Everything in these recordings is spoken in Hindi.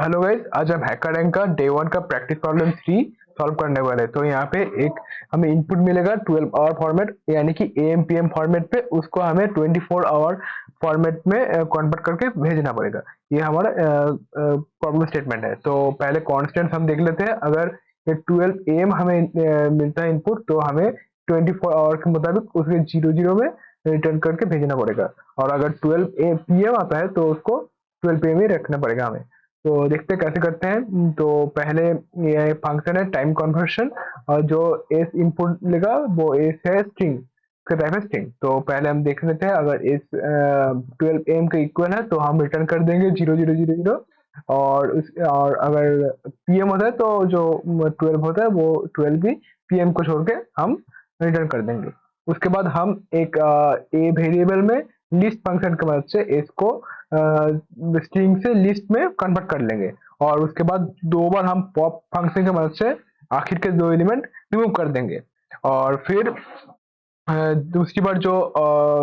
हेलो गाइस, आज हम हैकर रैंक का डे 1 का प्रैक्टिस प्रॉब्लम 3 सॉल्व करने वाले हैं। तो यहाँ पे एक हमें इनपुट मिलेगा 12 आवर फॉर्मेट, यानी कि एएम पीएम फॉर्मेट पे। उसको हमें 24 आवर फॉर्मेट में कन्वर्ट करके भेजना पड़ेगा। ये हमारा प्रॉब्लम स्टेटमेंट है। तो पहले कॉन्स्टेंट्स हम देख लेते हैं। अगर ये 12 एएम हमें मिलता है इनपुट, तो हमें 24 आवर के मुताबिक उसके 00 में रिटर्न करके भेजना पड़ेगा। और अगर 12 पीएम आता है तो उसको 12 पीएम ही रखना पड़ेगा हमें। तो देखते हैं कैसे करते हैं। तो पहले ये फंक्शन है टाइम कन्वर्शन, और जो एस इनपुट लेगा वो एस है स्ट्रिंग का टाइप है स्ट्रिंग। तो पहले हम देख लेते हैं, अगर एस 12 एम के इक्वल है तो हम रिटर्न कर देंगे 0000। और अगर पीएम होता है तो जो 12 होता है वो 12 भी पीएम को छोड़ के हम रिटर्न कर देंगे। उसके बाद हम एक ए वेरिएबल में लिस्ट फंक्शन की मदद से एस को स्ट्रिंग से लिस्ट में कन्वर्ट कर लेंगे। और उसके बाद दो बार हम पॉप फंक्शन की मदद से आखिर के दो एलिमेंट रिमूव कर देंगे। और फिर दूसरी बार जो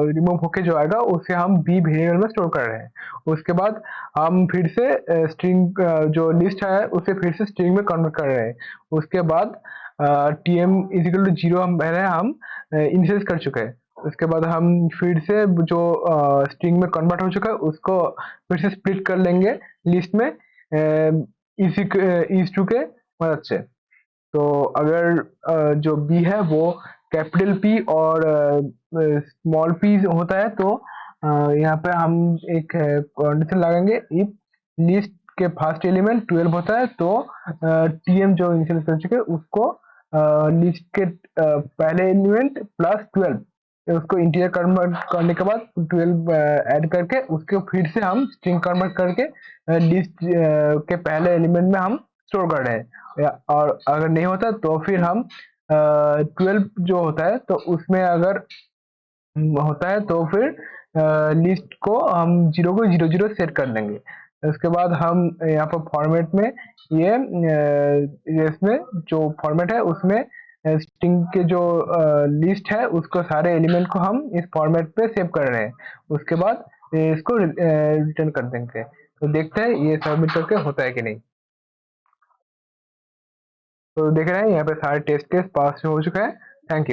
रिमूव होके जो आएगा उसे हम बी वेरिएबल में स्टोर कर रहे हैं। उसके बाद हम फिर से स्ट्रिंग जो लिस्ट है उसे फिर से स्ट्रिंग में कन्वर्ट कर रहे हैं। उसके बाद T M is equal to zero हम पहले हम इनिशियलाइज कर चुके हैं। उसके बाद हम फिर से जो स्ट्रिंग में कन्वर्ट हो चुका है उसको फिर से स्प्लिट कर लेंगे लिस्ट में इज टू के मदद से। तो अगर जो बी है वो कैपिटल पी और स्मॉल पी होता है, तो यहाँ पे हम एक कंडीशन लगाएंगे। इफ लिस्ट के फर्स्ट एलिमेंट 12 होता है तो टीएम जो इनिशियल कर चुके उसको लिस्ट के पहले एलिमेंट प्लस 12 उसको इंटीजर कन्वर्ट करने के बाद 12 ऐड करके उसके फिर से हम स्ट्रिंग कन्वर्ट करके लिस्ट के पहले एलिमेंट में हम स्टोर कर रहे हैं। और अगर नहीं होता तो फिर हम 12 जो होता है तो उसमें अगर होता है तो फिर लिस्ट को हम 0 को 00 सेट कर देंगे। उसके बाद हम यहाँ पर फॉर्मेट में ये इसमें जो फॉर्मेट है उसमें स्ट्रिंग के जो लिस्ट है उसको सारे एलिमेंट को हम इस फॉर्मेट पे सेव कर रहे हैं। उसके बाद इसको रिटर्न कर देंगे। तो देखते हैं ये सबमिट करके होता है कि नहीं। तो देख रहे हैं यहाँ पे सारे टेस्ट केस पास हो चुका है। Thank you.